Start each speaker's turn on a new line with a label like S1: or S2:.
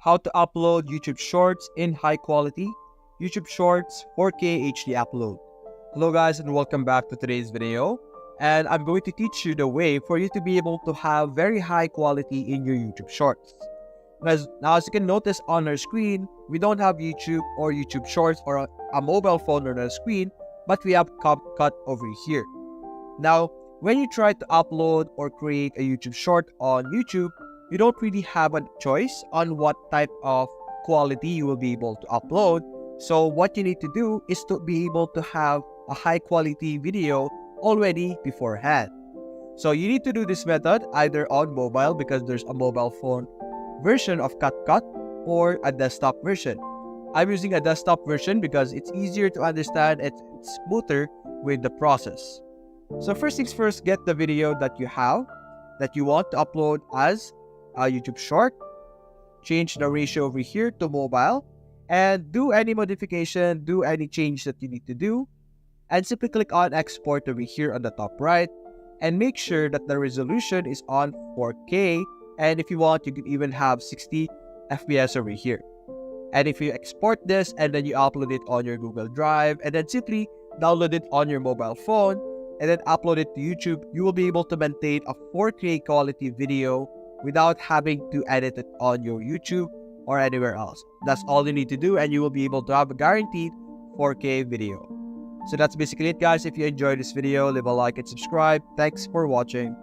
S1: how to upload YouTube Shorts in high quality, YouTube Shorts 4K HD upload. Hello guys and welcome back to today's video. And I'm going to teach you the way for you to be able to have very high quality in your YouTube Shorts. Now as you can notice on our screen, we don't have YouTube or YouTube Shorts or a mobile phone on our screen, but we have CapCut over here. Now, when you try to upload or create a YouTube Short on YouTube, you don't really have a choice on what type of quality you will be able to upload. So what you need to do is to be able to have a high quality video already beforehand. So you need to do this method either on mobile because there's a mobile phone version of CapCut or a desktop version. I'm using a desktop version because it's easier to understand and it's smoother with the process. So first things first, get the video that you have that you want to upload as a YouTube Short. Change the ratio over here to mobile and do any modification, do any change that you need to do. And simply click on export over here on the top right and make sure that the resolution is on 4K. And if you want, you can even have 60 FPS over here. And if you export this and then you upload it on your Google Drive and then simply download it on your mobile phone and then upload it to YouTube, you will be able to maintain a 4K quality video without having to edit it on your YouTube or anywhere else. That's all you need to do and you will be able to have a guaranteed 4K video. So that's basically it guys. If you enjoyed this video, leave a like and subscribe. Thanks for watching.